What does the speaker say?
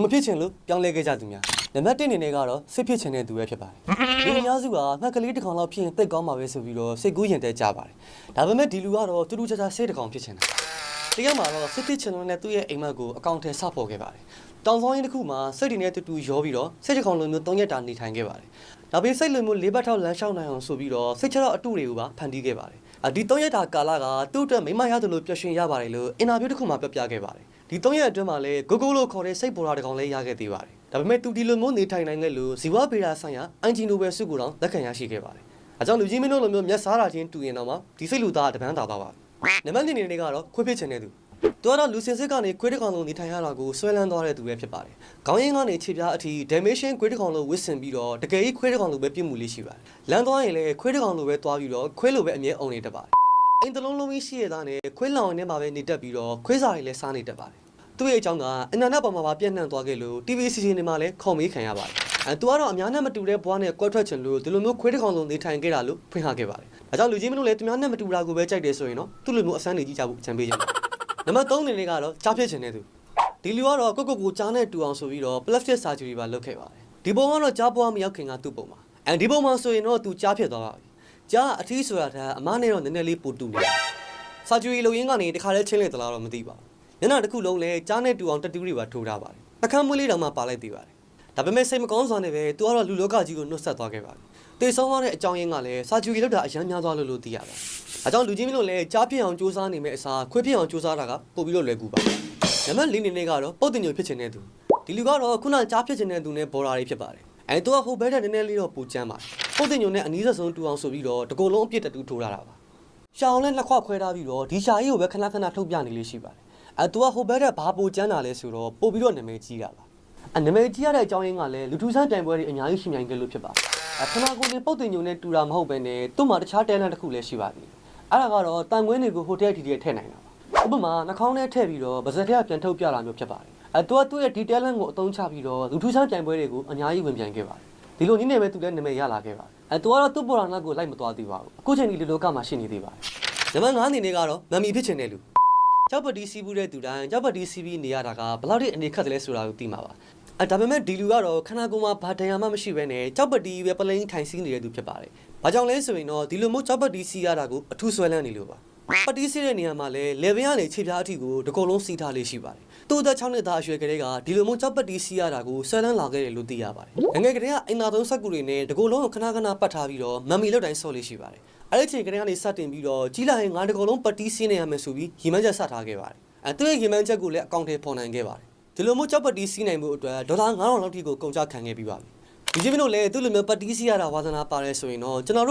မဖြစ်ချင်လို့ပြောင်းလဲခဲ့ကြသူများနံပါတ်1အနေနဲ့ကတော့စိတ်ဖြစ်ချင်တဲ့သူပဲဖြစ်ပါတယ်လူအများစုကငှက်ကလေးတစ်ကောင်လောက်ဖြစ်ရင်သိကောင်းမှာပဲဆိုပြီးတော့စိတ်ကူးရင်တဲကြပါတယ်ဒါပေမဲ့ဒီလူကတော့တူတူချာချာစိတ်တစ်ကောင်ဖြစ်ချင်တာတရားမှာတော့စိတ်ဖြစ်ချင်လို့နဲ့သူ့ရဲ့အိမ်မက်ကိုအကောင့်ထဲစပေါ်ခဲ့ပါတယ်တောင်ဆောင်ရင်တစ်ခုမှာစိတ်တွေနဲ့တူတူရောပြီးတော့စိတ်တစ်ကောင်လိုမျိုး3ရက်တာနေထိုင်ခဲ့ပါတယ်ဒါပေမဲ့စိတ်လိုမျိုး၄ဘတ်ထောက်လမ်းလျှောက်နိုင်အောင်ဆိုပြီးတော့စိတ်ချတော့အတူတွေကိုပါဖန်တီးခဲ့ပါတယ်ဒီ3ရက်တာကာလကသူ့အတွက်မိမရတယ်လို့ပြောရှင်ရပါတယ်လို့အင်တာဗျူးတစ်ခုမှာပြောပြခဲ့ပါတယ်ဒီ3ရက်အတွင်းမှာလည်းဂိုဂိုလို့ခေါ်တဲ့စိတ်ပေါ်တာတစ်ကောင်လေးရခဲ့သေးပါတယ်ဒါပေမဲ့သူဒီလိုမျိုးနေထိုင်နိုင်ခဲ့လို့ဇီဝဗေဒဆိုင်ရာအန်ဂျီနိုဘယ်ဆုကိုတော့လက်ခံရရှိခဲ့ပါတယ်အဲကြောင့်လူကြီးမင်းတို့လိုမျိုးမျက်စားတာချင်းတူရင်တော့မှဒီစိတ်လူသားတပန်းတာသွားပါနံပါတ်2အနေနဲ့ကတော့ခွေးဖြစ်ချင်တဲ့သူသူကတော့လူစင်စစ်ကနေခွေးတစ်ကောင်လုံးနေထိုင်ရတာကိုဆွဲလန်းသွားတဲ့သူပဲဖြစ်ပါတယ်ခေါင်းရင်းကနေခြေပြားအထိ damation ခွေးတစ်ကောင်လုံးဝစ်ဆင်ပြီးတော့တကယ်ကြီးခွေးတစ်ကောင်လုံးပဲပြစ်မှုလေးရှိပါတယ်လမ်းသွားရင်လည်းခွေးတစ်ကောင်လုံးပဲသွားပြီးတော့ခွေးလိုပဲအမြဲအုံနေတတ်ပါတယ်အိမ်တလုံးလုံးကြီးရှိရတာနဲ့ခွေးလောင်ရင်ထဲမှာပဲနေတတ်ပြီးတော့ခွေးစာတွေလည်းစားနေတတ်ပါတယ်သူ့ရဲ့အကြောင်းကအနန္တပေါ်မှာပြန့်နှံ့သွားခဲ့လို့ TV season တွေမှာလည်းခေါ်မေးခံရပါတယ်သူကတော့အများနဲ့မတူတဲ့ဘွားနဲ့ကွဲထွက်ချင်လို့ဒီလိုမျိုးခွေးတစ်ကောင်လုံးနေထိုင်ခဲ့တာလို့ဖွင့်ဟခဲ့ပါတယ်ဒါကြောင့်လူကြီးမင်းတို့လည်းသူများနဲ့မတူတာကိုပဲကြိုက်တယ်ဆိုရင်တော့သူ့လိုမျိုးအစမ်းနေကြည့်ကြဖို့အကြံပေးချင်ပါတယ်နံပါတ်3အနေနဲ့ကတော့ကြားဖြစ်ချင်တဲ့သူဒီလူကတော့ကိုကြားနဲ့တူအောင်ဆိုပြီးတော့ plastic surgery ပါလုပ်ခဲ့ပါတယ်ဒီပုံကတော့ကြားပွားမရောက်ခင်ကသူ့ပုံပါဒီပုံမှာဆိုရင်တော့သူကြားဖြစ်သွားပါပြီကြားအထီးဆိုတာကအမနဲ့တော့နည်းနည်းလေးပိုတူတယ် surgery လုပ်ရင်းကနေတခါလဲချင်းလေသလားတော့မသိပါဘူးညနာတစ်ခုလုံးလဲကြားနဲ့တူအောင်တက်တူးတွေပါထိုးထားပါတယ်နှကမ်းမွေးလေးတောင်မှပါလိုက်သေးပါတယ်ဒါပေမဲ့စိတ်မကောင်းစွာနဲ့ပဲသူကတော့လူလောကကြီးကိုနှုတ်ဆက်သွားခဲ့ပါတယ်တေဆုံးသွားတဲ့အကြောင်းရင်းကလည်း surgery လုပ်တာအရန်များသွားလို့သိရပါတယ်အဲကြောင့်လူကြီးမင်းတို့လည်းကြားပြင်းအောင်စူးစမ်းနေမယ့်အစားခွေးပြင်းအောင်စူးစမ်းတာကပို့ပြီးတော့လွယ်ကူပါနံပါတ်4အနေနဲ့ကတော့ပုတ်တင်ညိုဖြစ်ချင်တဲ့သူဒီလူကတော့ခုနကြားဖြစ်ချင်တဲ့သူနဲ့ဘော်ဒါတွေဖြစ်ပါတယ်သူကဟိုဘဲတဲ့နည်းနည်းလေးတော့ပူကျန်းပါတယ်ပုတ်တင်ညိုနဲ့အနီးဆုံးတူအောင်ဆိုပြီးတော့တကူလုံးအပြစ်တူထိုးထားတာပါရှာအောင်နဲ့လက်ခွခွဲထားပြီးတော့ဒီရှာကြီးကိုပဲခဏခဏထုတ်ပြနေလေးရှိပါတယ်သူကဟိုဘဲတဲ့ဘာပူကျန်းတာလဲဆိုတော့ပို့ပြီးတော့နာမည်ကြီးတာပါနာမည်ကြီးရတဲ့အကြောင်းရင်းကလည်းလူထူးဆန်းတိုင်ပွဲတွေအများကြီးရှင်မြိုင်ကြလို့ဖြစ်ပါတယ်ခဏကိုနေပုတ်တင်ညိုနဲ့တူတာမဟုတ်ပဲနဲ့သူ့မှာတခြားတဲလန့်တစ်ခုလည်းရှိပါသေးတယ်အဲ့ဒါကတော့တန်ခွင်းတွေကိုဟိုတယ်ထီထည့်နိုင်တာပါဥပမာနှာခေါင်းထဲထည့်ပြီးတော့ဗစက်ထဲကပြန်ထုတ်ပြတာမျိုးဖြစ်ပါတယ်သူကသူ့ရဲ့ဒီတဲလန့်ကိုအသုံးချပြီးတော့လူထူးဆန်းတိုင်ပွဲတွေကိုအများကြီးဝင်ပြန်ခဲ့ပါတယ်ဒီလိုနည်းနဲ့ပဲသူလည်းနာမည်ရလာခဲ့ပါတယ်သူကတော့သူ့ပေါ်လာနောက်ကိုလိုက်မသွားသေးပါဘူးအခုချိန်ဒီလူလောကမှာရှိနေသေးပါတယ်နံပါတ်5အနေနဲ့ကတော့မမ်မီဖြစ်ချင်တဲ့လူကြောက်ပတီးစီးဘူးတဲ့သူတိုင်းကြောက်ပတီးစီးပြီးနေရတာကဘယ်လောက်ထိအနေခက်တယ်လဲဆိုတာကိုသိမှာပါဒါပေမဲ့ဒီလူကတော့ခနာကိုယ်မှာဘာတရားမှမရှိဘဲနဲ့ကြောက်ပတီးပဲပလိန်ထိုင်စီးနေတဲ့သူဖြစ်ပါတယ်။ဘာကြောင့်လဲဆိုရင်တော့ဒီလိုမျိုးကြောက်ပတီးစီးရတာကိုအထူးဆွဲလန်းနေလို့ပါ။ပတီးစီးတဲ့နေရာမှာလည်းလေဗင်ကနေခြေပြားအထိကိုတကုံလုံးစီးထားလေးရှိပါတယ်။သူ့သက်6နှစ်သားအရွယ်ကလေးကဒီလိုမျိုးကြောက်ပတီးစီးရတာကိုဆွဲလန်းလာခဲ့တယ်လို့သိရပါတယ်။ငယ်ကလေးကအင်နာသုံးစက်ကူတွေနဲ့တကုံလုံးကိုခဏခဏပတ်ထားပြီးတော့မမ်မီလောက်တိုင်းဆော့လေးရှိပါတယ်။အဲ့ဒီချိန်ကလေးကနေစတင်ပြီးတော့ကြီးလာရင်ငါတကုံလုံးပတီးစီးနေရမယ်ဆိုပြီးရီမန်းချက်ဆက်ထားခဲ့ပါတယ်။သူ့ရဲ့ရီမန်းချက်ကိုလည်းအကောင့်ထဲပေါ်နိုင်ခဲ့ပါတယ်ဒီလိုမျိုးကြောက်ပတီးစီးနိုင်မှုအတွက်ဒေါ်လာ9000လောက်ထိကိုကုန်ကျခံခဲ့ပြီးပါပြီ။ဒီချင်းမင်းတို့လည်းသူ့လိုမျိုးပတီးစီးရတာဝါသနာပါတယ်ဆိုရင်တော့ကျွန်တော်တို့